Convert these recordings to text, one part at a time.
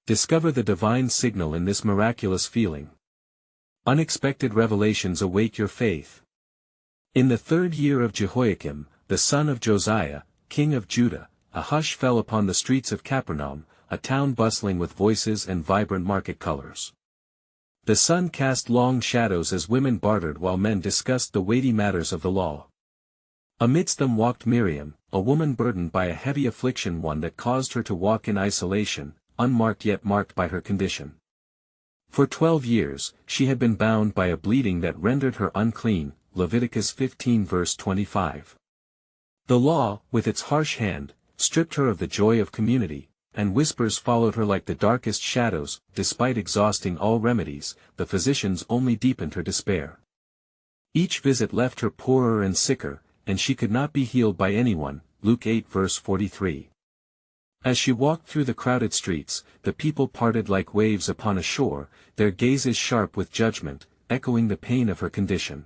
Discover the divine signal in this miraculous feeling. Unexpected revelations await your faith. In the 3rd year of Jehoiakim, the son of Josiah, king of Judah, a hush fell upon the streets of Capernaum, a town bustling with voices and vibrant market colors. The sun cast long shadows as women bartered while men discussed the weighty matters of the law. Amidst them walked Miriam, a woman burdened by a heavy affliction, one that caused her to walk in isolation, unmarked yet marked by her condition. For 12 years, she had been bound by a bleeding that rendered her unclean, Leviticus 15 verse 25. The law, with its harsh hand, stripped her of the joy of community, and whispers followed her like the darkest shadows. Despite exhausting all remedies, the physicians only deepened her despair. Each visit left her poorer and sicker, and she could not be healed by anyone, Luke 8 verse 43. As she walked through the crowded streets, the people parted like waves upon a shore, their gazes sharp with judgment, echoing the pain of her condition.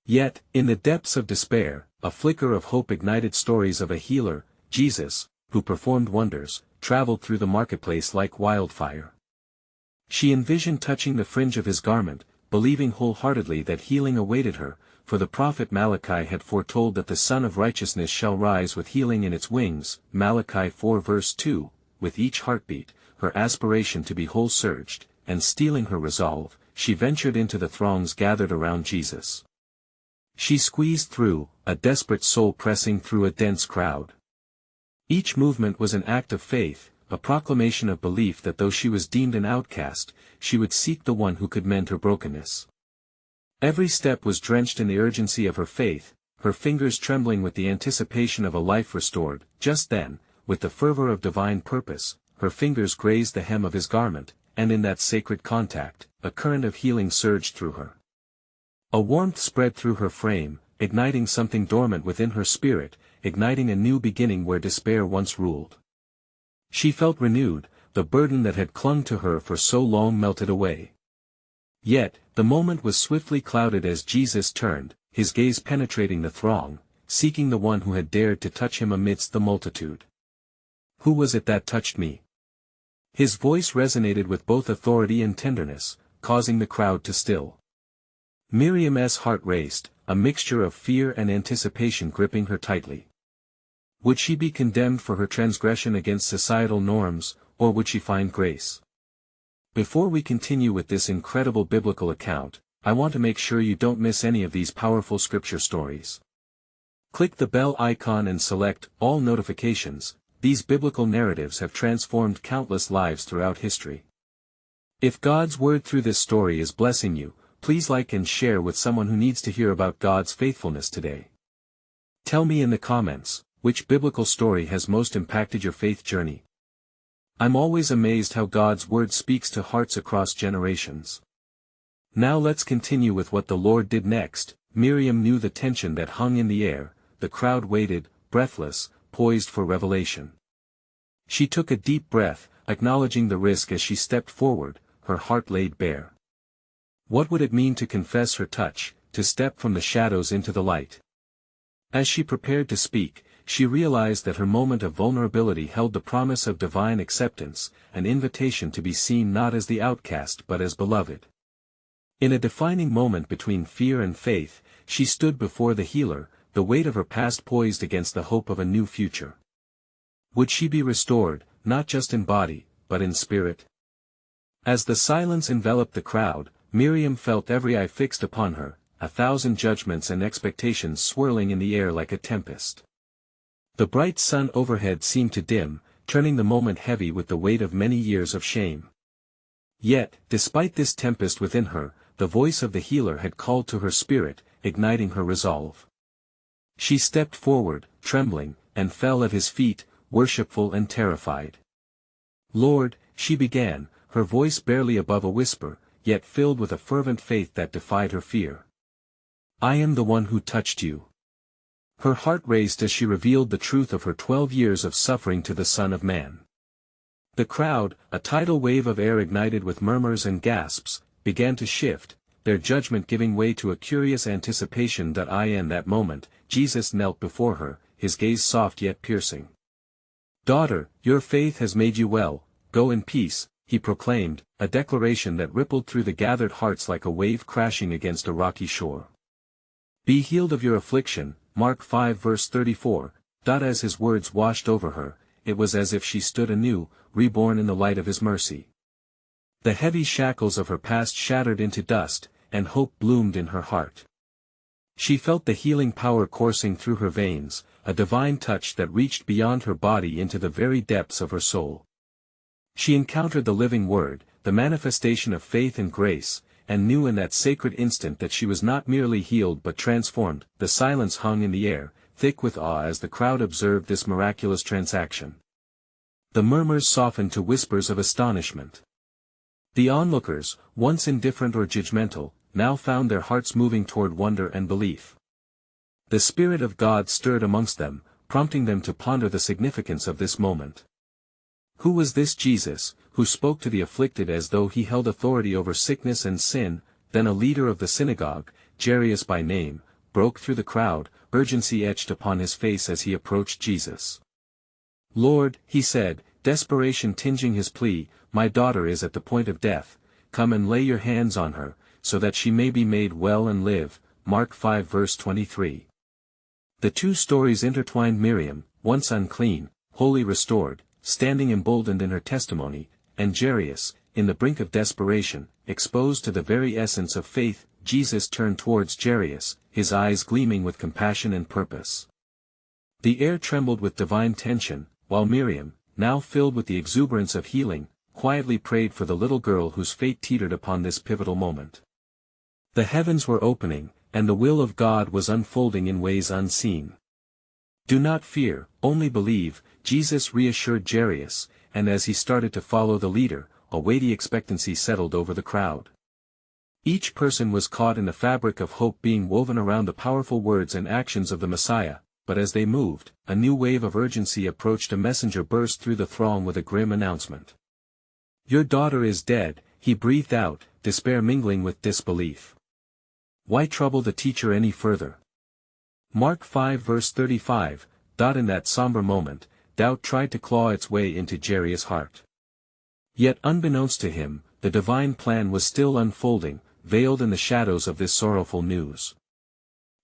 Yet, in the depths of despair, a flicker of hope ignited. Stories of a healer, Jesus, who performed wonders, traveled through the marketplace like wildfire. She envisioned touching the fringe of his garment, believing wholeheartedly that healing awaited her, for the prophet Malachi had foretold that the Son of Righteousness shall rise with healing in its wings, Malachi 4 verse 2. With each heartbeat, her aspiration to be whole surged, and steeling her resolve, she ventured into the throngs gathered around Jesus. She squeezed through, a desperate soul pressing through a dense crowd. Each movement was an act of faith, a proclamation of belief that though she was deemed an outcast, she would seek the one who could mend her brokenness. Every step was drenched in the urgency of her faith, her fingers trembling with the anticipation of a life restored. Just then, with the fervor of divine purpose, her fingers grazed the hem of his garment, and in that sacred contact, a current of healing surged through her. A warmth spread through her frame, igniting something dormant within her spirit, igniting a new beginning where despair once ruled. She felt renewed, the burden that had clung to her for so long melted away. Yet, the moment was swiftly clouded as Jesus turned, his gaze penetrating the throng, seeking the one who had dared to touch him amidst the multitude. Who was it that touched me? His voice resonated with both authority and tenderness, causing the crowd to still. Miriam's heart raced, a mixture of fear and anticipation gripping her tightly. Would she be condemned for her transgression against societal norms, or would she find grace? Before we continue with this incredible biblical account, I want to make sure you don't miss any of these powerful scripture stories. Click the bell icon and select all notifications. These biblical narratives have transformed countless lives throughout history. If God's word through this story is blessing you, please like and share with someone who needs to hear about God's faithfulness today. Tell me in the comments, which biblical story has most impacted your faith journey? I'm always amazed how God's word speaks to hearts across generations. Now let's continue with what the Lord did next. Miriam knew the tension that hung in the air, the crowd waited, breathless, poised for revelation. She took a deep breath, acknowledging the risk as she stepped forward, her heart laid bare. What would it mean to confess her touch, to step from the shadows into the light? As she prepared to speak, she realized that her moment of vulnerability held the promise of divine acceptance, an invitation to be seen not as the outcast but as beloved. In a defining moment between fear and faith, she stood before the healer, the weight of her past poised against the hope of a new future. Would she be restored, not just in body, but in spirit? As the silence enveloped the crowd, Miriam felt every eye fixed upon her, 1,000 judgments and expectations swirling in the air like a tempest. The bright sun overhead seemed to dim, turning the moment heavy with the weight of many years of shame. Yet, despite this tempest within her, the voice of the healer had called to her spirit, igniting her resolve. She stepped forward, trembling, and fell at his feet, worshipful and terrified. "Lord," she began, her voice barely above a whisper, yet filled with a fervent faith that defied her fear. "I am the one who touched you." Her heart raced as she revealed the truth of her 12 years of suffering to the Son of Man. The crowd, a tidal wave of air ignited with murmurs and gasps, began to shift, their judgment giving way to a curious anticipation. In that moment, Jesus knelt before her, his gaze soft yet piercing. "Daughter, your faith has made you well," "Go in peace," he proclaimed, a declaration that rippled through the gathered hearts like a wave crashing against a rocky shore. "Be healed of your affliction," Mark 5 verse 34. As his words washed over her, it was as if she stood anew, reborn in the light of his mercy. The heavy shackles of her past shattered into dust, and hope bloomed in her heart. She felt the healing power coursing through her veins, a divine touch that reached beyond her body into the very depths of her soul. She encountered the living Word, the manifestation of faith and grace, and knew in that sacred instant that she was not merely healed but transformed. The silence hung in the air, thick with awe as the crowd observed this miraculous transaction. The murmurs softened to whispers of astonishment. The onlookers, once indifferent or judgmental, now found their hearts moving toward wonder and belief. The Spirit of God stirred amongst them, prompting them to ponder the significance of this moment. Who was this Jesus, who spoke to the afflicted as though he held authority over sickness and sin? Then a leader of the synagogue, Jairus by name, broke through the crowd, urgency etched upon his face as he approached Jesus. "Lord," he said, desperation tinging his plea, "my daughter is at the point of death. Come and lay your hands on her, so that she may be made well and live." Mark 5 verse 23. The two stories intertwined. Miriam, once unclean, wholly restored, standing emboldened in her testimony, and Jairus, in the brink of desperation, exposed to the very essence of faith. Jesus turned towards Jairus, his eyes gleaming with compassion and purpose. The air trembled with divine tension, while Miriam, now filled with the exuberance of healing, quietly prayed for the little girl whose fate teetered upon this pivotal moment. The heavens were opening, and the will of God was unfolding in ways unseen. "Do not fear, only believe," Jesus reassured Jairus, and as he started to follow the leader, a weighty expectancy settled over the crowd. Each person was caught in the fabric of hope being woven around the powerful words and actions of the Messiah, but as they moved, a new wave of urgency approached. A messenger burst through the throng with a grim announcement. "Your daughter is dead," he breathed out, despair mingling with disbelief. Why trouble the teacher any further? Mark 5 verse 35. In that somber moment, doubt tried to claw its way into Jairus' heart. Yet unbeknownst to him, the divine plan was still unfolding, veiled in the shadows of this sorrowful news.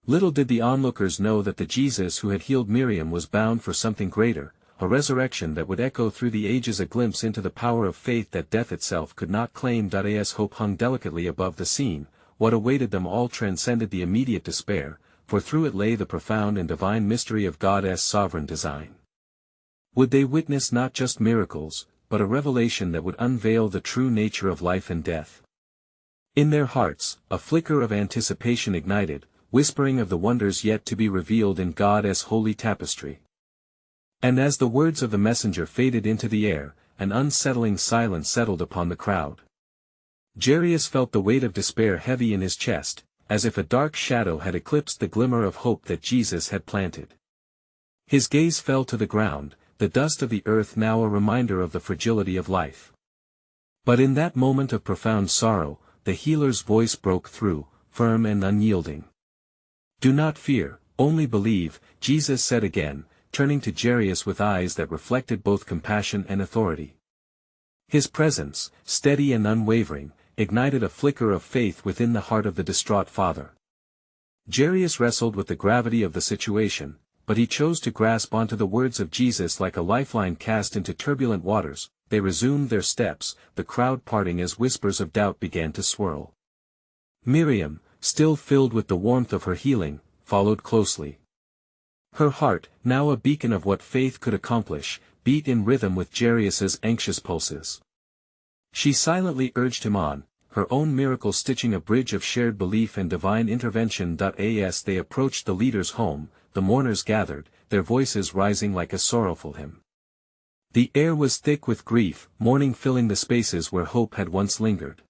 Little did the onlookers know that the Jesus who had healed Miriam was bound for something greater, a resurrection that would echo through the ages, a glimpse into the power of faith that death itself could not claim. As hope hung delicately above the scene, what awaited them all transcended the immediate despair, for through it lay the profound and divine mystery of God's sovereign design. Would they witness not just miracles, but a revelation that would unveil the true nature of life and death? In their hearts, a flicker of anticipation ignited, whispering of the wonders yet to be revealed in God's holy tapestry. And as the words of the messenger faded into the air, an unsettling silence settled upon the crowd. Jairus felt the weight of despair heavy in his chest, as if a dark shadow had eclipsed the glimmer of hope that Jesus had planted. His gaze fell to the ground, the dust of the earth now a reminder of the fragility of life. But in that moment of profound sorrow, the healer's voice broke through, firm and unyielding. "Do not fear, only believe," Jesus said again, turning to Jairus with eyes that reflected both compassion and authority. His presence, steady and unwavering, ignited a flicker of faith within the heart of the distraught father. Jairus wrestled with the gravity of the situation, but he chose to grasp onto the words of Jesus like a lifeline cast into turbulent waters. They resumed their steps, the crowd parting as whispers of doubt began to swirl. Miriam, still filled with the warmth of her healing, followed closely. Her heart, now a beacon of what faith could accomplish, beat in rhythm with Jairus' anxious pulses. She silently urged him on, her own miracle stitching a bridge of shared belief and divine intervention. As they approached the leader's home, the mourners gathered, their voices rising like a sorrowful hymn. The air was thick with grief, mourning filling the spaces where hope had once lingered.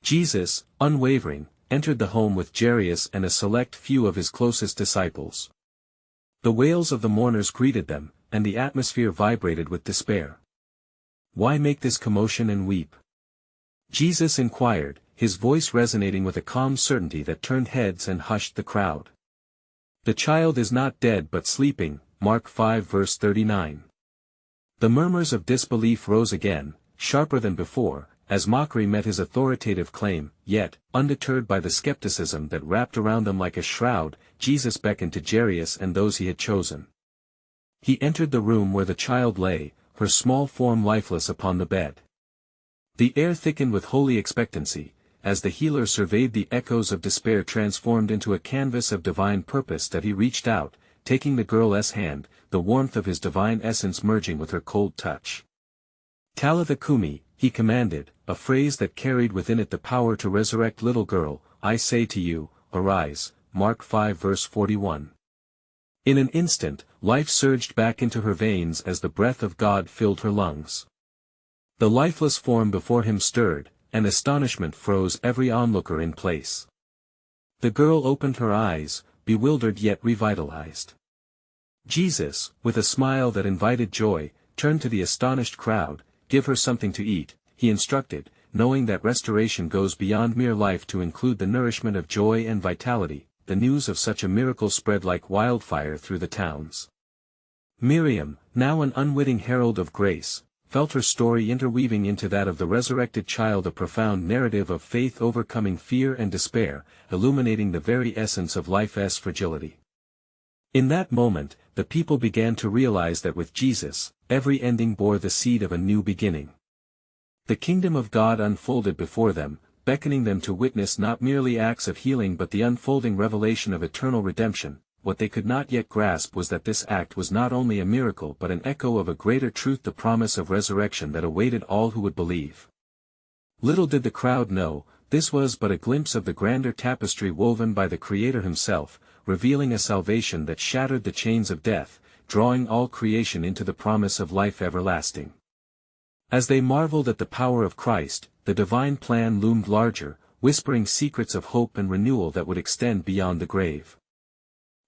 Jesus, unwavering, entered the home with Jairus and a select few of his closest disciples. The wails of the mourners greeted them, and the atmosphere vibrated with despair. "Why make this commotion and weep?" Jesus inquired, his voice resonating with a calm certainty that turned heads and hushed the crowd. "The child is not dead but sleeping," Mark 5 verse 39. The murmurs of disbelief rose again, sharper than before, as mockery met his authoritative claim, yet, undeterred by the skepticism that wrapped around them like a shroud, Jesus beckoned to Jairus and those he had chosen. He entered the room where the child lay, her small form lifeless upon the bed. The air thickened with holy expectancy, as the healer surveyed the echoes of despair transformed into a canvas of divine purpose that he reached out, taking the girl's hand, the warmth of his divine essence merging with her cold touch. Talitha Kumi, he commanded, a phrase that carried within it the power to resurrect. Little girl, I say to you, arise, Mark 5 verse 41. In an instant, life surged back into her veins as the breath of God filled her lungs. The lifeless form before him stirred, and astonishment froze every onlooker in place. The girl opened her eyes, bewildered yet revitalized. Jesus, with a smile that invited joy, turned to the astonished crowd. Give her something to eat, he instructed, knowing that restoration goes beyond mere life to include the nourishment of joy and vitality. The news of such a miracle spread like wildfire through the towns. Miriam, now an unwitting herald of grace, felt her story interweaving into that of the resurrected child, a profound narrative of faith overcoming fear and despair, illuminating the very essence of life's fragility. In that moment, the people began to realize that with Jesus, every ending bore the seed of a new beginning. The kingdom of God unfolded before them, beckoning them to witness not merely acts of healing but the unfolding revelation of eternal redemption. What they could not yet grasp was that this act was not only a miracle but an echo of a greater truth, the promise of resurrection that awaited all who would believe. Little did the crowd know, this was but a glimpse of the grander tapestry woven by the Creator himself, revealing a salvation that shattered the chains of death, drawing all creation into the promise of life everlasting. As they marveled at the power of Christ, the divine plan loomed larger, whispering secrets of hope and renewal that would extend beyond the grave.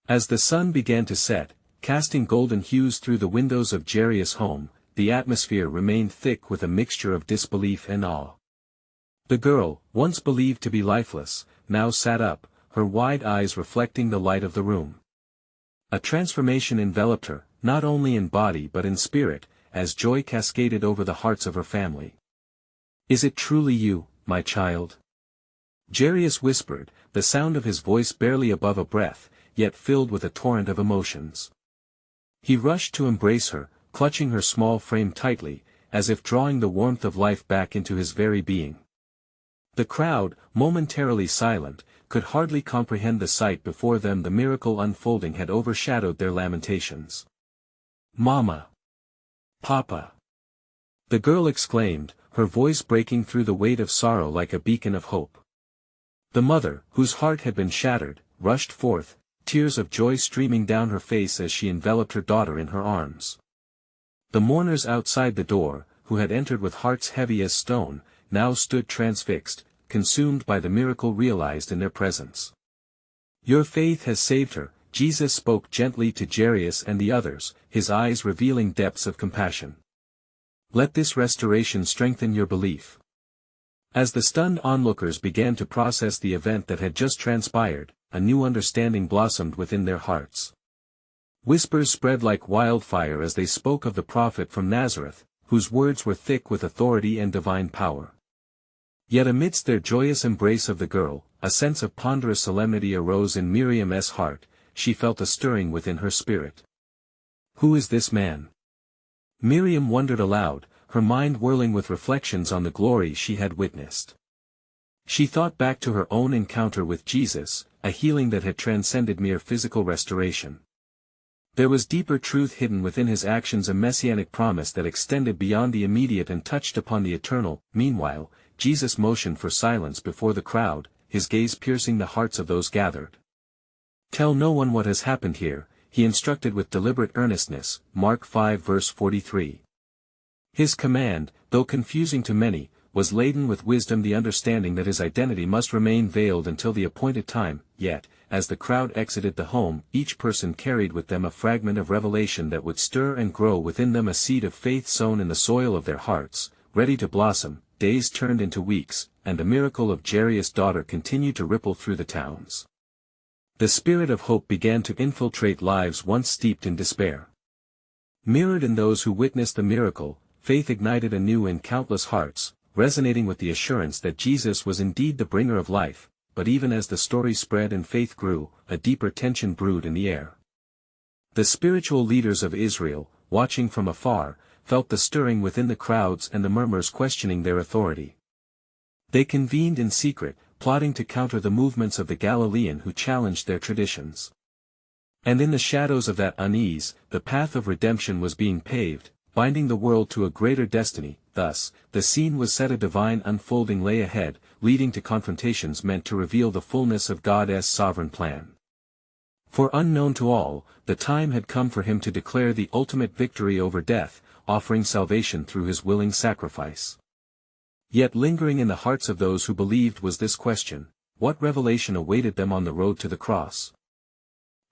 As the sun began to set, casting golden hues through the windows of Jairus' home, the atmosphere remained thick with a mixture of disbelief and awe. The girl, once believed to be lifeless, now sat up, her wide eyes reflecting the light of the room. A transformation enveloped her, not only in body but in spirit, as joy cascaded over the hearts of her family. Is it truly you, my child? Jairus whispered, the sound of his voice barely above a breath, yet filled with a torrent of emotions. He rushed to embrace her, clutching her small frame tightly, as if drawing the warmth of life back into his very being. The crowd, momentarily silent, could hardly comprehend the sight before them. The miracle unfolding had overshadowed their lamentations. Mama! Papa! The girl exclaimed, her voice breaking through the weight of sorrow like a beacon of hope. The mother, whose heart had been shattered, rushed forth, tears of joy streaming down her face as she enveloped her daughter in her arms. The mourners outside the door, who had entered with hearts heavy as stone, now stood transfixed, consumed by the miracle realized in their presence. Your faith has saved her, Jesus spoke gently to Jairus and the others, his eyes revealing depths of compassion. Let this restoration strengthen your belief. As the stunned onlookers began to process the event that had just transpired, a new understanding blossomed within their hearts. Whispers spread like wildfire as they spoke of the prophet from Nazareth, whose words were thick with authority and divine power. Yet amidst their joyous embrace of the girl, a sense of ponderous solemnity arose in Miriam's heart. She felt a stirring within her spirit. Who is this man? Miriam wondered aloud, her mind whirling with reflections on the glory she had witnessed. She thought back to her own encounter with Jesus, a healing that had transcended mere physical restoration. There was deeper truth hidden within his actions, a messianic promise that extended beyond the immediate and touched upon the eternal. Meanwhile, Jesus motioned for silence before the crowd, his gaze piercing the hearts of those gathered. Tell no one what has happened here, he instructed with deliberate earnestness, Mark 5 verse 43. His command, though confusing to many, was laden with wisdom, the understanding that his identity must remain veiled until the appointed time. Yet, as the crowd exited the home, each person carried with them a fragment of revelation that would stir and grow within them, a seed of faith sown in the soil of their hearts, ready to blossom. Days turned into weeks, and the miracle of Jairus' daughter continued to ripple through the towns. The spirit of hope began to infiltrate lives once steeped in despair. Mirrored in those who witnessed the miracle, faith ignited anew in countless hearts, resonating with the assurance that Jesus was indeed the bringer of life. But even as the story spread and faith grew, a deeper tension brewed in the air. The spiritual leaders of Israel, watching from afar, felt the stirring within the crowds and the murmurs questioning their authority. They convened in secret, plotting to counter the movements of the Galilean who challenged their traditions. And in the shadows of that unease, the path of redemption was being paved, binding the world to a greater destiny. Thus, the scene was set, a divine unfolding lay ahead, leading to confrontations meant to reveal the fullness of God's sovereign plan. For unknown to all, the time had come for him to declare the ultimate victory over death, offering salvation through his willing sacrifice. Yet lingering in the hearts of those who believed was this question: what revelation awaited them on the road to the cross?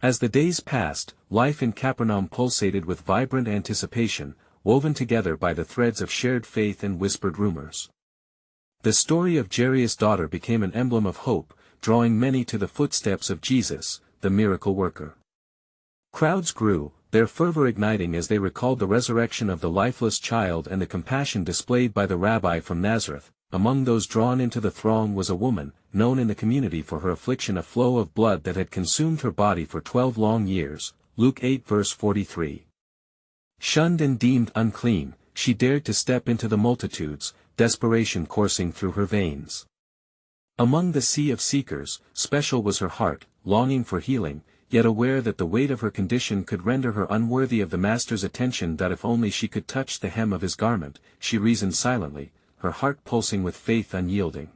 As the days passed, life in Capernaum pulsated with vibrant anticipation, woven together by the threads of shared faith and whispered rumors. The story of Jairus' daughter became an emblem of hope, drawing many to the footsteps of Jesus, the miracle worker. Crowds grew, their fervor igniting as they recalled the resurrection of the lifeless child and the compassion displayed by the rabbi from Nazareth. Among those drawn into the throng was a woman, known in the community for her affliction, a flow of blood that had consumed her body for 12 long years. Luke 8 verse 43. Shunned and deemed unclean, she dared to step into the multitudes, desperation coursing through her veins. Among the sea of seekers, special was her heart, longing for healing, yet aware that the weight of her condition could render her unworthy of the Master's attention. That if only she could touch the hem of his garment, she reasoned silently, her heart pulsing with faith unyielding.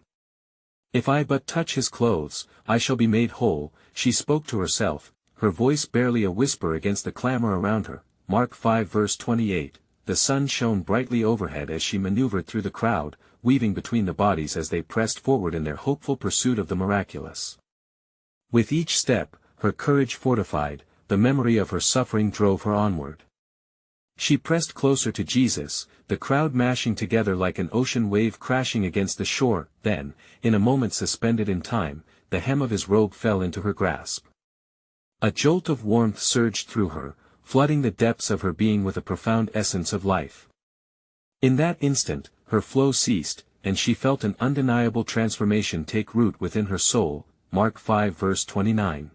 If I but touch his clothes, I shall be made whole, she spoke to herself, her voice barely a whisper against the clamor around her. Mark 5 verse 28, the sun shone brightly overhead as she maneuvered through the crowd, weaving between the bodies as they pressed forward in their hopeful pursuit of the miraculous. With each step, her courage fortified, the memory of her suffering drove her onward. She pressed closer to Jesus, the crowd mashing together like an ocean wave crashing against the shore. Then, in a moment suspended in time, the hem of his robe fell into her grasp. A jolt of warmth surged through her, flooding the depths of her being with a profound essence of life. In that instant, her flow ceased, and she felt an undeniable transformation take root within her soul. Mark 5 verse 29.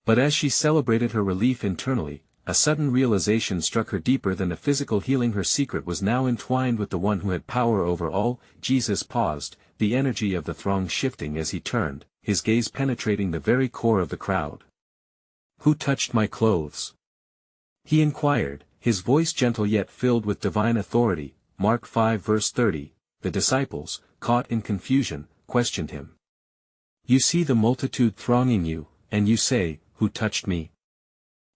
But as she celebrated her relief internally, a sudden realization struck her deeper than the physical healing. Her secret was now entwined with the one who had power over all. Jesus paused, the energy of the throng shifting as he turned, his gaze penetrating the very core of the crowd. "Who touched my clothes?" he inquired, his voice gentle yet filled with divine authority. Mark 5 verse 30, the disciples, caught in confusion, questioned him. "You see the multitude thronging you, and you say, 'Who touched me?'"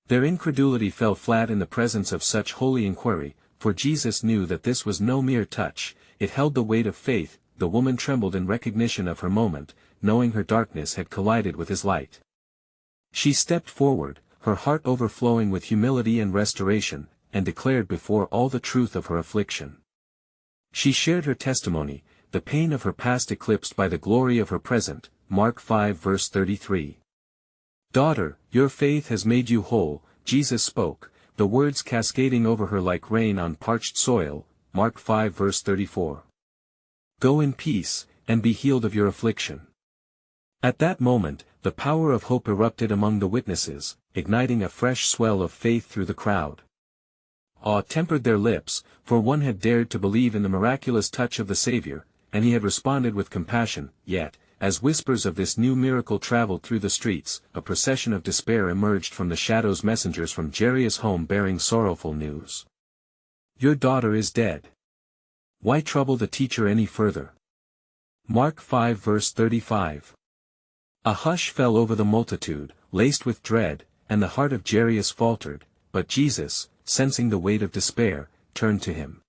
Their incredulity fell flat in the presence of such holy inquiry, for Jesus knew that this was no mere touch, it held the weight of faith. The woman trembled in recognition of her moment, knowing her darkness had collided with his light. She stepped forward, her heart overflowing with humility and restoration, and declared before all the truth of her affliction. She shared her testimony, the pain of her past eclipsed by the glory of her present. Mark 5 verse 33. "Daughter, your faith has made you whole," Jesus spoke, the words cascading over her like rain on parched soil. Mark 5 verse 34. "Go in peace, and be healed of your affliction." At that moment, the power of hope erupted among the witnesses, igniting a fresh swell of faith through the crowd. Awe tempered their lips, for one had dared to believe in the miraculous touch of the Savior, and he had responded with compassion. Yet, as whispers of this new miracle traveled through the streets, a procession of despair emerged from the shadows, messengers from Jairus' home bearing sorrowful news. "Your daughter is dead. Why trouble the teacher any further?" Mark 5 verse 35. A hush fell over the multitude, laced with dread, and the heart of Jairus faltered, but Jesus, sensing the weight of despair, turned to him.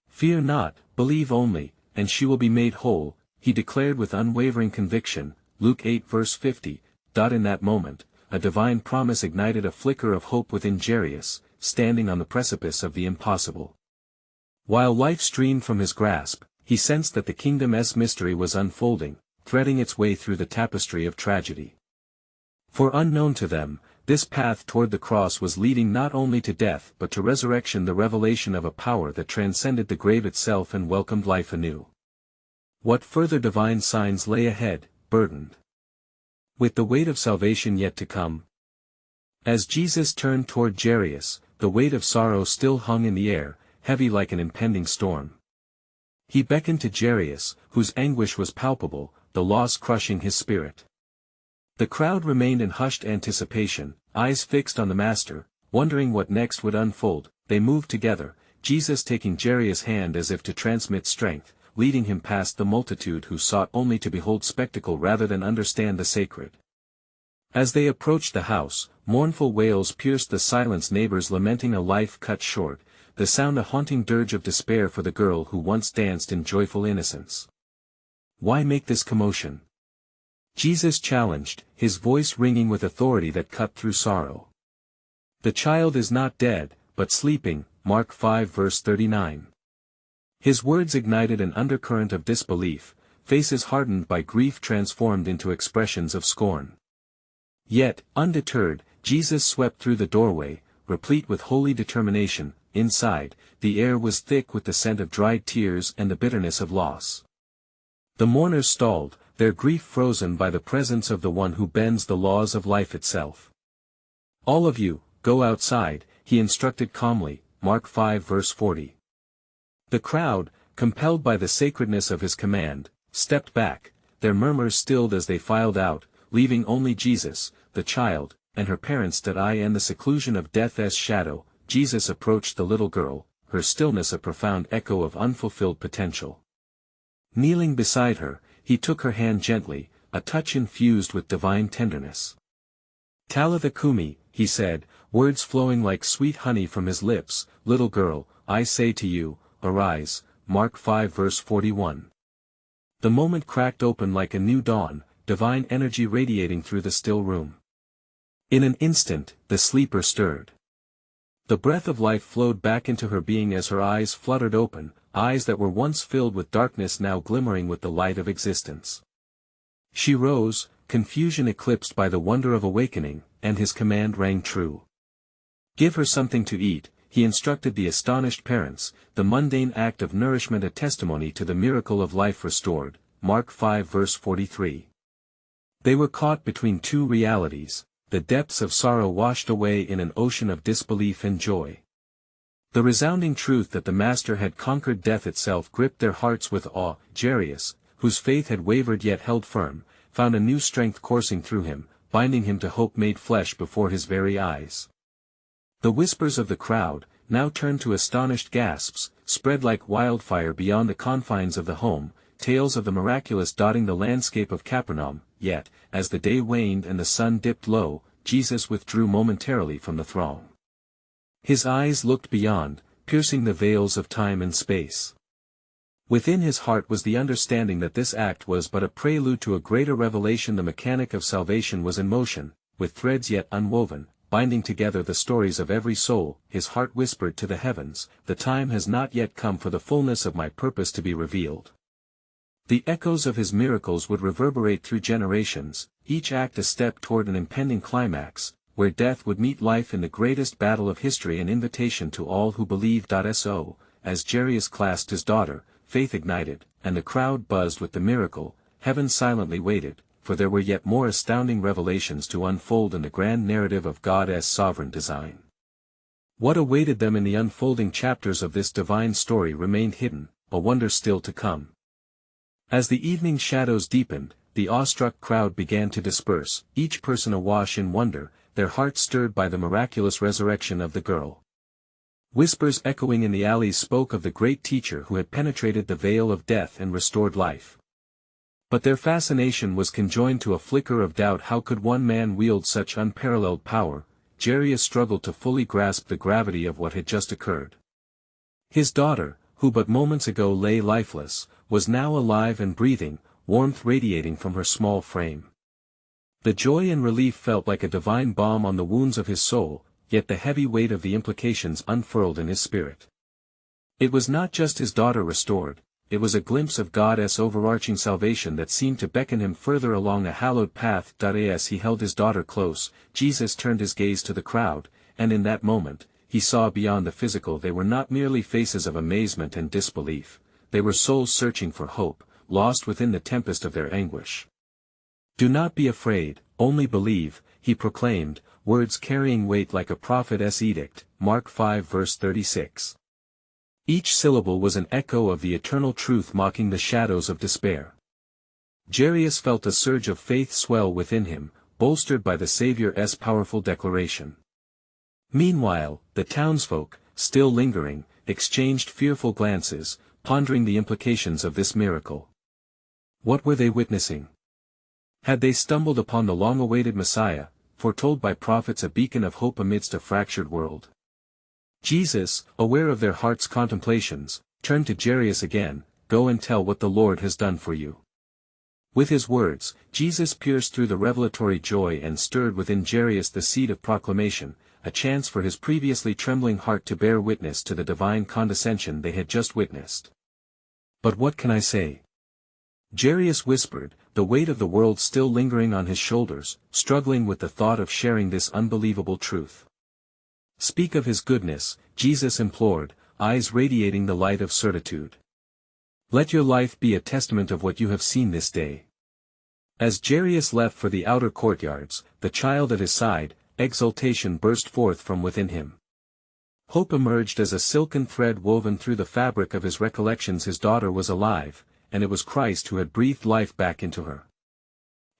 "Fear not, believe only, and she will be made whole," he declared with unwavering conviction. Luke 8 verse 50. In that moment, a divine promise ignited a flicker of hope within Jairus, standing on the precipice of the impossible. While life streamed from his grasp, he sensed that the kingdom's mystery was unfolding, threading its way through the tapestry of tragedy. For unknown to them, this path toward the cross was leading not only to death but to resurrection, the revelation of a power that transcended the grave itself and welcomed life anew. What further divine signs lay ahead, burdened with the weight of salvation yet to come? As Jesus turned toward Jairus, the weight of sorrow still hung in the air, heavy like an impending storm. He beckoned to Jairus, whose anguish was palpable, the loss crushing his spirit. The crowd remained in hushed anticipation, eyes fixed on the Master, wondering what next would unfold. They moved together, Jesus taking Jairus' hand as if to transmit strength, leading him past the multitude who sought only to behold spectacle rather than understand the sacred. As they approached the house, mournful wails pierced the silence, neighbors lamenting a life cut short, the sound a haunting dirge of despair for the girl who once danced in joyful innocence. "Why make this commotion?" Jesus challenged, his voice ringing with authority that cut through sorrow. "The child is not dead, but sleeping," Mark 5 verse 39. His words ignited an undercurrent of disbelief, faces hardened by grief transformed into expressions of scorn. Yet, undeterred, Jesus swept through the doorway, replete with holy determination. Inside, the air was thick with the scent of dried tears and the bitterness of loss. The mourners stalled, their grief frozen by the presence of the one who bends the laws of life itself. "All of you, go outside," he instructed calmly, Mark 5 verse 40. The crowd, compelled by the sacredness of his command, stepped back, their murmurs stilled as they filed out, leaving only Jesus, the child, and her parents that eye and the seclusion of death's shadow. Jesus approached the little girl, her stillness a profound echo of unfulfilled potential. Kneeling beside her, he took her hand gently, a touch infused with divine tenderness. "Talitha cumi," he said, words flowing like sweet honey from his lips. "Little girl, I say to you, arise," Mark 5 verse 41. The moment cracked open like a new dawn, divine energy radiating through the still room. In an instant, the sleeper stirred. The breath of life flowed back into her being as her eyes fluttered open, eyes that were once filled with darkness now glimmering with the light of existence. She rose, confusion eclipsed by the wonder of awakening, and his command rang true. "Give her something to eat," he instructed the astonished parents, the mundane act of nourishment a testimony to the miracle of life restored, Mark 5 verse 43. They were caught between two realities, the depths of sorrow washed away in an ocean of disbelief and joy. The resounding truth that the Master had conquered death itself gripped their hearts with awe. Jairus, whose faith had wavered yet held firm, found a new strength coursing through him, binding him to hope made flesh before his very eyes. The whispers of the crowd, now turned to astonished gasps, spread like wildfire beyond the confines of the home, tales of the miraculous dotting the landscape of Capernaum. Yet, as the day waned and the sun dipped low, Jesus withdrew momentarily from the throng. His eyes looked beyond, piercing the veils of time and space. Within his heart was the understanding that this act was but a prelude to a greater revelation. The mechanic of salvation was in motion, with threads yet unwoven, binding together the stories of every soul. His heart whispered to the heavens, "The time has not yet come for the fullness of my purpose to be revealed." The echoes of his miracles would reverberate through generations, each act a step toward an impending climax, where death would meet life in the greatest battle of history, an invitation to all who believe. So, as Jairus clasped his daughter, faith ignited, and the crowd buzzed with the miracle, heaven silently waited, for there were yet more astounding revelations to unfold in the grand narrative of God's sovereign design. What awaited them in the unfolding chapters of this divine story remained hidden, a wonder still to come. As the evening shadows deepened, the awestruck crowd began to disperse, each person awash in wonder, their hearts stirred by the miraculous resurrection of the girl. Whispers echoing in the alleys spoke of the great teacher who had penetrated the veil of death and restored life. But their fascination was conjoined to a flicker of doubt. How could one man wield such unparalleled power? Jairus struggled to fully grasp the gravity of what had just occurred. His daughter, who but moments ago lay lifeless, was now alive and breathing, warmth radiating from her small frame. The joy and relief felt like a divine balm on the wounds of his soul, yet the heavy weight of the implications unfurled in his spirit. It was not just his daughter restored, it was a glimpse of God's overarching salvation that seemed to beckon him further along a hallowed path. As he held his daughter close, Jesus turned his gaze to the crowd, and in that moment, he saw beyond the physical. They were not merely faces of amazement and disbelief, they were souls searching for hope, lost within the tempest of their anguish. "Do not be afraid, only believe," he proclaimed, words carrying weight like a prophet's edict, Mark 5 verse 36. Each syllable was an echo of the eternal truth mocking the shadows of despair. Jairus felt a surge of faith swell within him, bolstered by the Savior's powerful declaration. Meanwhile, the townsfolk, still lingering, exchanged fearful glances, pondering the implications of this miracle. What were they witnessing? Had they stumbled upon the long-awaited Messiah, foretold by prophets, a beacon of hope amidst a fractured world? Jesus, aware of their hearts' contemplations, turned to Jairus again, "Go and tell what the Lord has done for you." With his words, Jesus pierced through the revelatory joy and stirred within Jairus the seed of proclamation, a chance for his previously trembling heart to bear witness to the divine condescension they had just witnessed. "But what can I say?" Jairus whispered, the weight of the world still lingering on his shoulders, struggling with the thought of sharing this unbelievable truth. "Speak of his goodness," Jesus implored, eyes radiating the light of certitude. "Let your life be a testament of what you have seen this day." As Jairus left for the outer courtyards, the child at his side, exultation burst forth from within him. Hope emerged as a silken thread woven through the fabric of his recollections. His daughter was alive, and it was Christ who had breathed life back into her.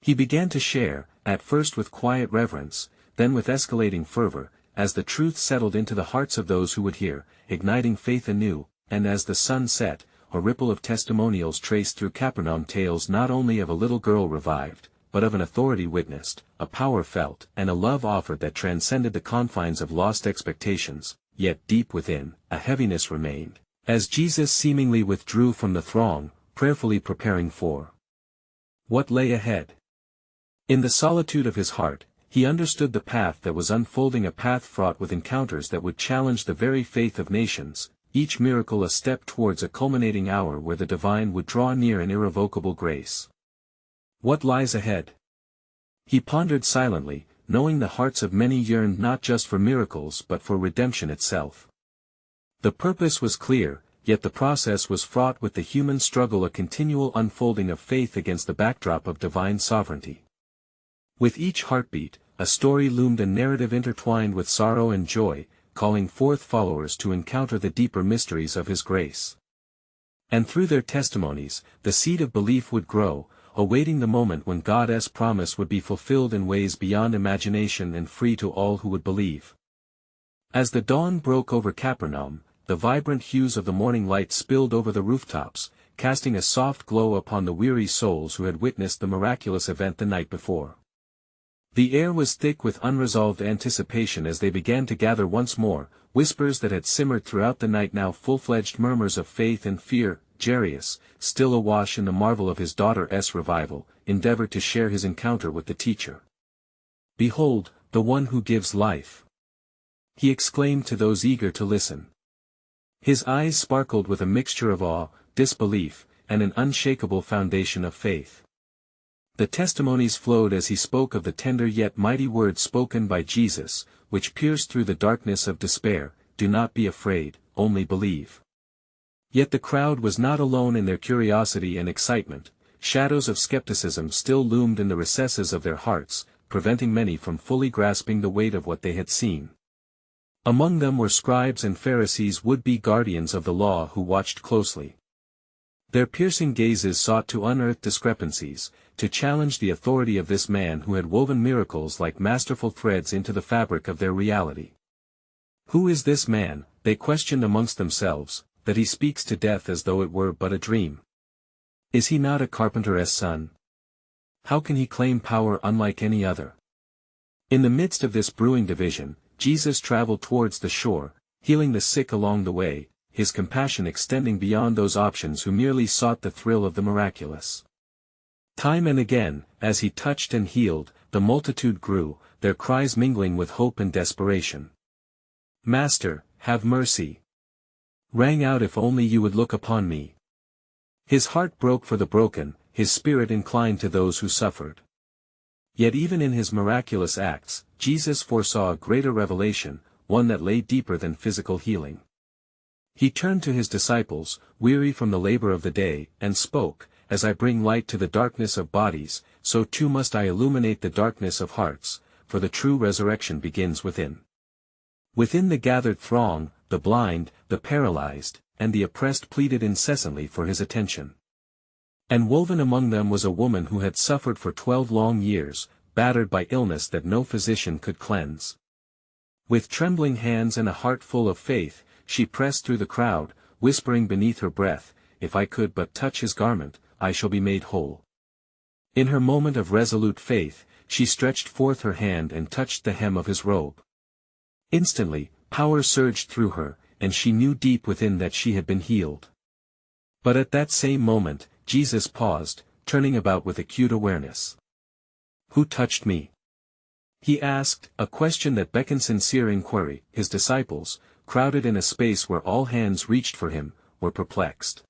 He began to share, at first with quiet reverence, then with escalating fervor, as the truth settled into the hearts of those who would hear, igniting faith anew, and as the sun set, a ripple of testimonials traced through Capernaum, tales not only of a little girl revived, but of an authority witnessed, a power felt, and a love offered that transcended the confines of lost expectations. Yet deep within, a heaviness remained, as Jesus seemingly withdrew from the throng, prayerfully preparing for what lay ahead. In the solitude of his heart, he understood the path that was unfolding, a path fraught with encounters that would challenge the very faith of nations, each miracle a step towards a culminating hour where the divine would draw near in irrevocable grace. What lies ahead? He pondered silently, knowing the hearts of many yearned not just for miracles but for redemption itself. The purpose was clear, yet the process was fraught with the human struggle, a continual unfolding of faith against the backdrop of divine sovereignty. With each heartbeat, a story loomed, a narrative intertwined with sorrow and joy, calling forth followers to encounter the deeper mysteries of His grace. And through their testimonies, the seed of belief would grow, awaiting the moment when God's promise would be fulfilled in ways beyond imagination and free to all who would believe. As the dawn broke over Capernaum, the vibrant hues of the morning light spilled over the rooftops, casting a soft glow upon the weary souls who had witnessed the miraculous event the night before. The air was thick with unresolved anticipation as they began to gather once more, whispers that had simmered throughout the night now full-fledged murmurs of faith and fear. Jairus, still awash in the marvel of his daughter's revival, endeavored to share his encounter with the teacher. "Behold, the one who gives life!" he exclaimed to those eager to listen. His eyes sparkled with a mixture of awe, disbelief, and an unshakable foundation of faith. The testimonies flowed as he spoke of the tender yet mighty words spoken by Jesus, which pierced through the darkness of despair, "Do not be afraid, only believe." Yet the crowd was not alone in their curiosity and excitement. Shadows of skepticism still loomed in the recesses of their hearts, preventing many from fully grasping the weight of what they had seen. Among them were scribes and Pharisees, would-be guardians of the law, who watched closely. Their piercing gazes sought to unearth discrepancies, to challenge the authority of this man who had woven miracles like masterful threads into the fabric of their reality. "Who is this man," they questioned amongst themselves, "that he speaks to death as though it were but a dream? Is he not a carpenter's son? How can he claim power unlike any other?" In the midst of this brewing division, Jesus traveled towards the shore, healing the sick along the way, His compassion extending beyond those options who merely sought the thrill of the miraculous. Time and again, as He touched and healed, the multitude grew, their cries mingling with hope and desperation. "Master, have mercy!" rang out. "If only you would look upon me." His heart broke for the broken, his spirit inclined to those who suffered. Yet even in his miraculous acts, Jesus foresaw a greater revelation, one that lay deeper than physical healing. He turned to his disciples, weary from the labor of the day, and spoke, "As I bring light to the darkness of bodies, so too must I illuminate the darkness of hearts, for the true resurrection begins within." Within the gathered throng, the blind, the paralyzed, and the oppressed pleaded incessantly for his attention. And woven among them was a woman who had suffered for 12 long years, battered by illness that no physician could cleanse. With trembling hands and a heart full of faith, she pressed through the crowd, whispering beneath her breath, "If I could but touch his garment, I shall be made whole." In her moment of resolute faith, she stretched forth her hand and touched the hem of his robe. Instantly, power surged through her, and she knew deep within that she had been healed. But at that same moment, Jesus paused, turning about with acute awareness. "Who touched me?" he asked, a question that beckoned sincere inquiry. His disciples, crowded in a space where all hands reached for him, were perplexed.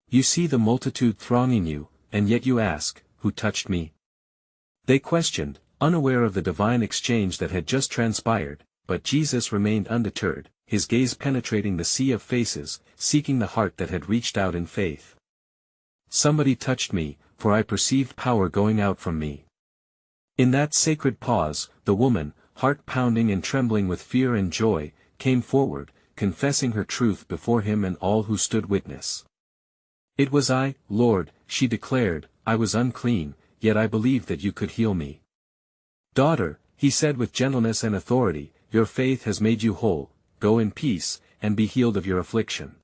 "You see the multitude thronging you, and yet you ask, 'Who touched me?'" They questioned, unaware of the divine exchange that had just transpired, but Jesus remained undeterred, his gaze penetrating the sea of faces, seeking the heart that had reached out in faith. "Somebody touched me, for I perceived power going out from me." In that sacred pause, the woman, heart pounding and trembling with fear and joy, came forward, confessing her truth before him and all who stood witness. "It was I, Lord," she declared, "I was unclean, yet I believed that you could heal me." "Daughter," he said with gentleness and authority, "your faith has made you whole, go in peace, and be healed of your affliction."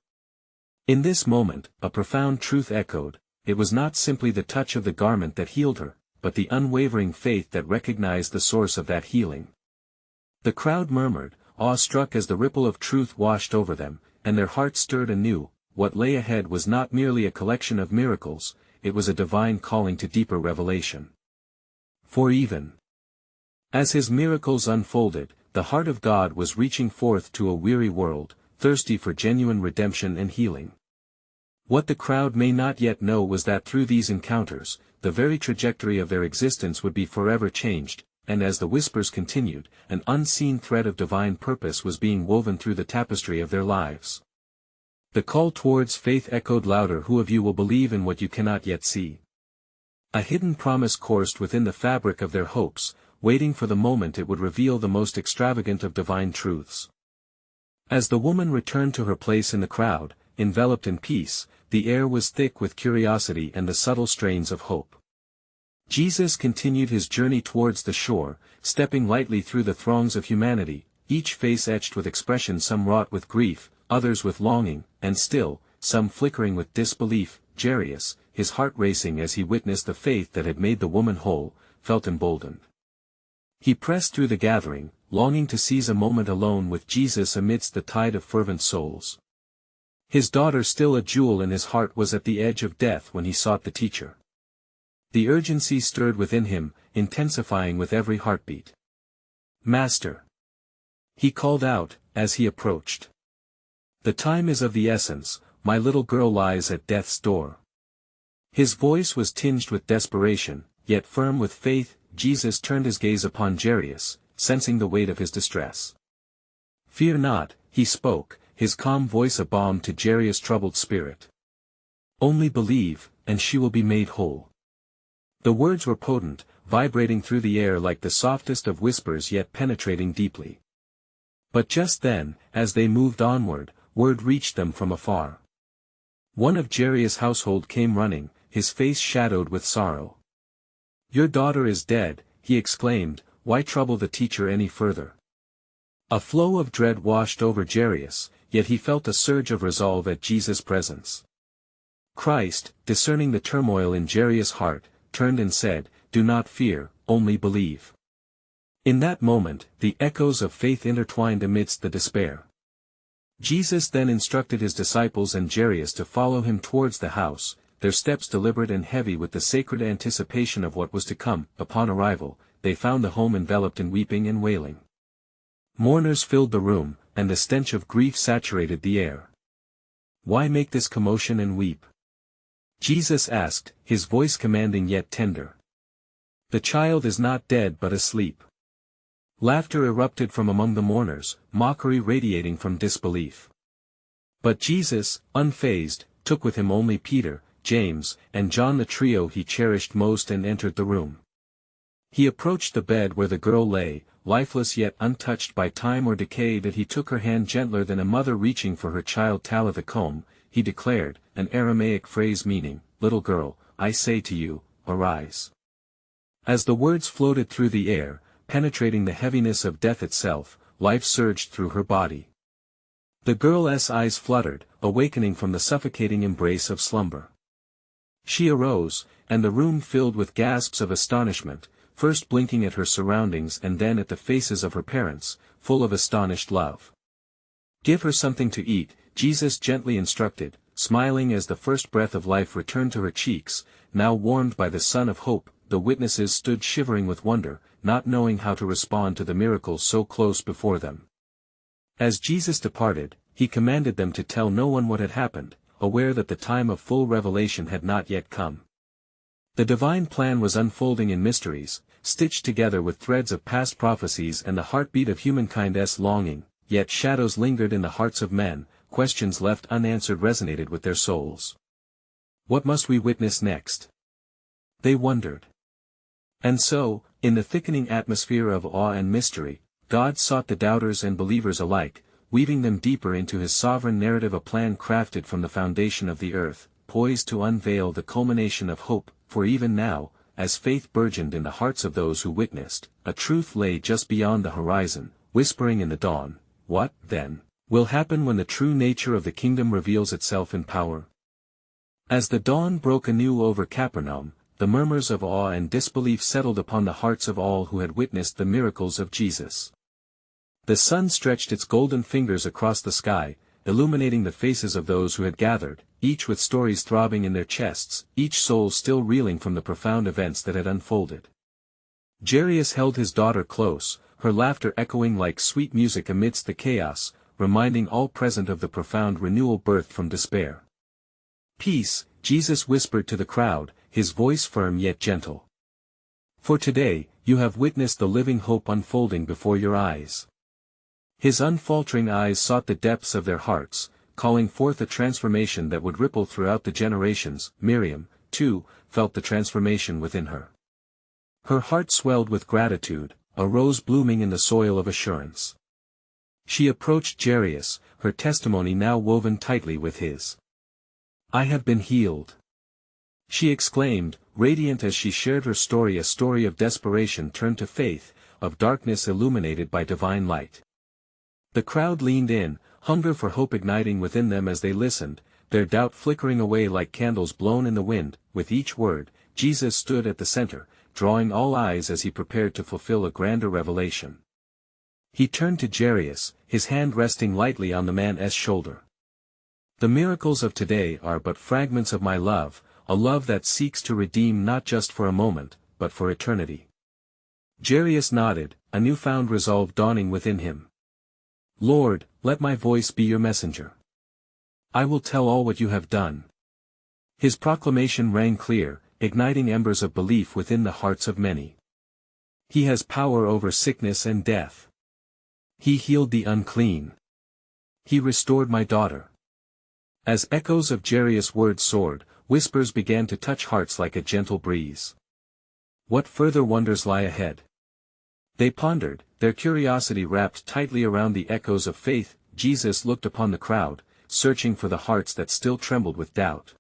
In this moment, a profound truth echoed. It was not simply the touch of the garment that healed her, but the unwavering faith that recognized the source of that healing. The crowd murmured, awestruck as the ripple of truth washed over them, and their hearts stirred anew. What lay ahead was not merely a collection of miracles, it was a divine calling to deeper revelation. For even as his miracles unfolded, the heart of God was reaching forth to a weary world, thirsty for genuine redemption and healing. What the crowd may not yet know was that through these encounters, the very trajectory of their existence would be forever changed, and as the whispers continued, an unseen thread of divine purpose was being woven through the tapestry of their lives. The call towards faith echoed louder. Who of you will believe in what you cannot yet see? A hidden promise coursed within the fabric of their hopes, waiting for the moment it would reveal the most extravagant of divine truths. As the woman returned to her place in the crowd, enveloped in peace, the air was thick with curiosity and the subtle strains of hope. Jesus continued his journey towards the shore, stepping lightly through the throngs of humanity, each face etched with expression, some wrought with grief, others with longing, and still, some flickering with disbelief. Jairus, his heart racing as he witnessed the faith that had made the woman whole, felt emboldened. He pressed through the gathering, longing to seize a moment alone with Jesus amidst the tide of fervent souls. His daughter, still a jewel in his heart, was at the edge of death when he sought the teacher. The urgency stirred within him, intensifying with every heartbeat. "Master!" he called out, as he approached. "The time is of the essence, my little girl lies at death's door." His voice was tinged with desperation, yet firm with faith. Jesus turned his gaze upon Jairus, sensing the weight of his distress. "Fear not," he spoke, his calm voice a balm to Jairus' troubled spirit. "Only believe, and she will be made whole." The words were potent, vibrating through the air like the softest of whispers, yet penetrating deeply. But just then, as they moved onward, word reached them from afar. One of Jairus' household came running, his face shadowed with sorrow. "Your daughter is dead," he exclaimed, "why trouble the teacher any further?" A flow of dread washed over Jairus, yet he felt a surge of resolve at Jesus' presence. Christ, discerning the turmoil in Jairus' heart, turned and said, "Do not fear, only believe." In that moment, the echoes of faith intertwined amidst the despair. Jesus then instructed his disciples and Jairus to follow him towards the house, their steps deliberate and heavy with the sacred anticipation of what was to come. Upon arrival, they found the home enveloped in weeping and wailing. Mourners filled the room, and the stench of grief saturated the air. "Why make this commotion and weep?" Jesus asked, his voice commanding yet tender. The child is not dead but asleep. Laughter erupted from among the mourners, mockery radiating from disbelief. But Jesus, unfazed, took with him only Peter, James, and John, the trio he cherished most, and entered the room. He approached the bed where the girl lay, lifeless yet untouched by time or decay. That he took her hand gentler than a mother reaching for her child. Talitha he declared, an Aramaic phrase meaning, little girl, I say to you, arise. As the words floated through the air, penetrating the heaviness of death itself, life surged through her body. The girl's eyes fluttered, awakening from the suffocating embrace of slumber. She arose, and the room filled with gasps of astonishment, first blinking at her surroundings and then at the faces of her parents, full of astonished love. Give her something to eat, Jesus gently instructed, smiling as the first breath of life returned to her cheeks. Now warmed by the sun of hope, the witnesses stood shivering with wonder, not knowing how to respond to the miracle so close before them. As Jesus departed, he commanded them to tell no one what had happened, aware that the time of full revelation had not yet come. The divine plan was unfolding in mysteries, stitched together with threads of past prophecies and the heartbeat of humankind's longing, yet shadows lingered in the hearts of men, questions left unanswered resonated with their souls. What must we witness next? They wondered. And so, in the thickening atmosphere of awe and mystery, God sought the doubters and believers alike, weaving them deeper into his sovereign narrative, a plan crafted from the foundation of the earth, poised to unveil the culmination of hope. For even now, as faith burgeoned in the hearts of those who witnessed, a truth lay just beyond the horizon, whispering in the dawn, what, then, will happen when the true nature of the kingdom reveals itself in power? As the dawn broke anew over Capernaum, the murmurs of awe and disbelief settled upon the hearts of all who had witnessed the miracles of Jesus. The sun stretched its golden fingers across the sky, illuminating the faces of those who had gathered, each with stories throbbing in their chests, each soul still reeling from the profound events that had unfolded. Jairus held his daughter close, her laughter echoing like sweet music amidst the chaos, reminding all present of the profound renewal birthed from despair. Peace, Jesus whispered to the crowd, his voice firm yet gentle. For today, you have witnessed the living hope unfolding before your eyes. His unfaltering eyes sought the depths of their hearts, calling forth a transformation that would ripple throughout the generations. Miriam, too, felt the transformation within her. Her heart swelled with gratitude, a rose blooming in the soil of assurance. She approached Jairus, her testimony now woven tightly with his. I have been healed. She exclaimed, radiant as she shared her story, a story of desperation turned to faith, of darkness illuminated by divine light. The crowd leaned in, hunger for hope igniting within them as they listened, their doubt flickering away like candles blown in the wind. With each word, Jesus stood at the center, drawing all eyes as he prepared to fulfill a grander revelation. He turned to Jairus, his hand resting lightly on the man's shoulder. The miracles of today are but fragments of my love, a love that seeks to redeem not just for a moment, but for eternity. Jairus nodded, a newfound resolve dawning within him. Lord, let my voice be your messenger. I will tell all what you have done. His proclamation rang clear, igniting embers of belief within the hearts of many. He has power over sickness and death. He healed the unclean. He restored my daughter. As echoes of Jairus' words soared, whispers began to touch hearts like a gentle breeze. What further wonders lie ahead? They pondered, their curiosity wrapped tightly around the echoes of faith. Jesus looked upon the crowd, searching for the hearts that still trembled with doubt.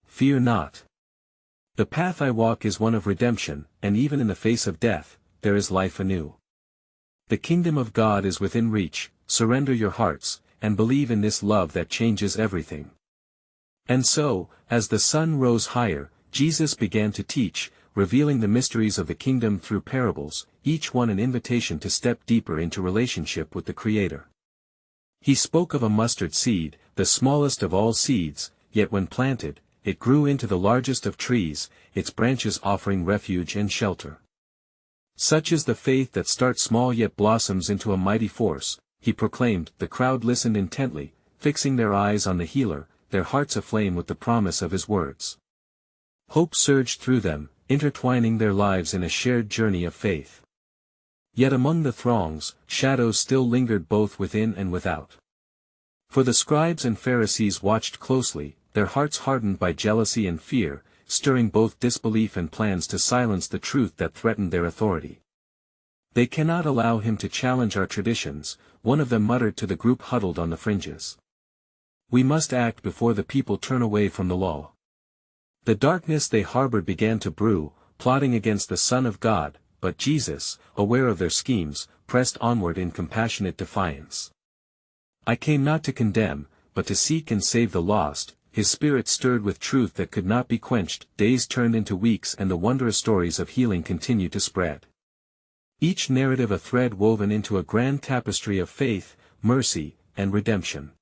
Fear not. The path I walk is one of redemption, and even in the face of death, there is life anew. The kingdom of God is within reach. Surrender your hearts, and believe in this love that changes everything. And so, as the sun rose higher, Jesus began to teach, revealing the mysteries of the kingdom through parables, each one an invitation to step deeper into relationship with the Creator. He spoke of a mustard seed, the smallest of all seeds, yet when planted, it grew into the largest of trees, its branches offering refuge and shelter. Such is the faith that starts small yet blossoms into a mighty force, he proclaimed. The crowd listened intently, fixing their eyes on the healer, their hearts aflame with the promise of his words. Hope surged through them, intertwining their lives in a shared journey of faith. Yet among the throngs, shadows still lingered both within and without. For the scribes and Pharisees watched closely, their hearts hardened by jealousy and fear, stirring both disbelief and plans to silence the truth that threatened their authority. "They cannot allow him to challenge our traditions," one of them muttered to the group huddled on the fringes. "We must act before the people turn away from the law." The darkness they harbored began to brew, plotting against the Son of God, but Jesus, aware of their schemes, pressed onward in compassionate defiance. "I came not to condemn, but to seek and save the lost." His spirit stirred with truth that could not be quenched. Days turned into weeks and the wondrous stories of healing continued to spread. Each narrative a thread woven into a grand tapestry of faith, mercy, and redemption.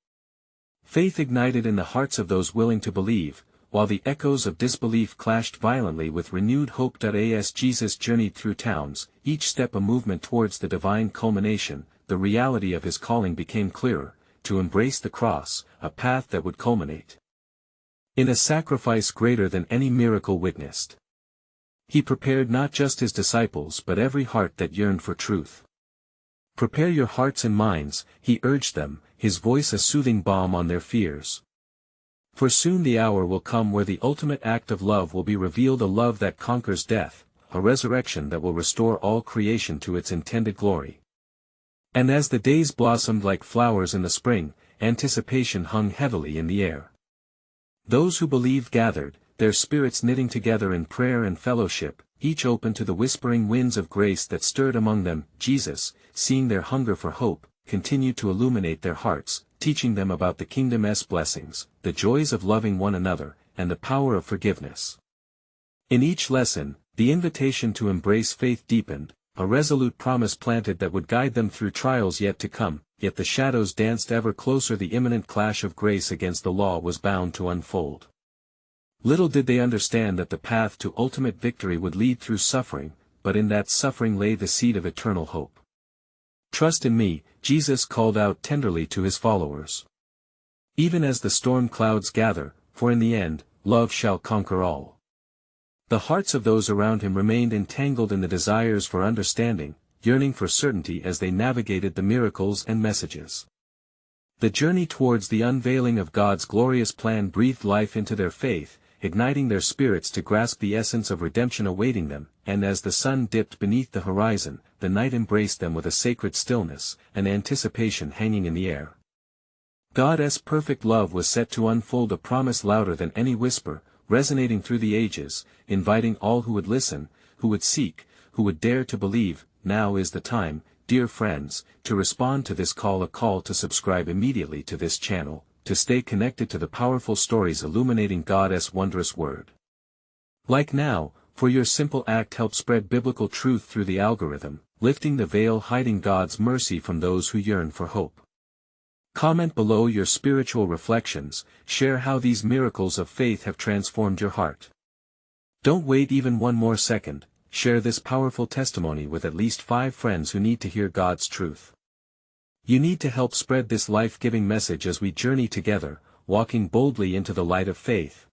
Faith ignited in the hearts of those willing to believe, while the echoes of disbelief clashed violently with renewed hope. As Jesus journeyed through towns, each step a movement towards the divine culmination, the reality of his calling became clearer, to embrace the cross, a path that would culminate in a sacrifice greater than any miracle witnessed. He prepared not just his disciples but every heart that yearned for truth. "Prepare your hearts and minds," he urged them, his voice a soothing balm on their fears. "For soon the hour will come where the ultimate act of love will be revealed, a love that conquers death, a resurrection that will restore all creation to its intended glory." And as the days blossomed like flowers in the spring, anticipation hung heavily in the air. Those who believed gathered, their spirits knitting together in prayer and fellowship, each open to the whispering winds of grace that stirred among them. Jesus, seeing their hunger for hope, continued to illuminate their hearts, teaching them about the kingdom's blessings, the joys of loving one another, and the power of forgiveness. In each lesson, the invitation to embrace faith deepened, a resolute promise planted that would guide them through trials yet to come. Yet the shadows danced ever closer. The imminent clash of grace against the law was bound to unfold. Little did they understand that the path to ultimate victory would lead through suffering, but in that suffering lay the seed of eternal hope. "Trust in me," Jesus called out tenderly to his followers. "Even as the storm clouds gather, for in the end, love shall conquer all." The hearts of those around him remained entangled in the desires for understanding, yearning for certainty as they navigated the miracles and messages. The journey towards the unveiling of God's glorious plan breathed life into their faith, igniting their spirits to grasp the essence of redemption awaiting them. And as the sun dipped beneath the horizon, the night embraced them with a sacred stillness, an anticipation hanging in the air. God's perfect love was set to unfold, a promise louder than any whisper, resonating through the ages, inviting all who would listen, who would seek, who would dare to believe. Now is the time, dear friends, to respond to this call, a call to subscribe immediately to this channel, to stay connected to the powerful stories illuminating God's wondrous word. Like now, for your simple act helps spread biblical truth through the algorithm, lifting the veil hiding God's mercy from those who yearn for hope. Comment below your spiritual reflections, share how these miracles of faith have transformed your heart. Don't wait even one more second. Share this powerful testimony with at least 5 friends who need to hear God's truth. You need to help spread this life-giving message as we journey together, walking boldly into the light of faith.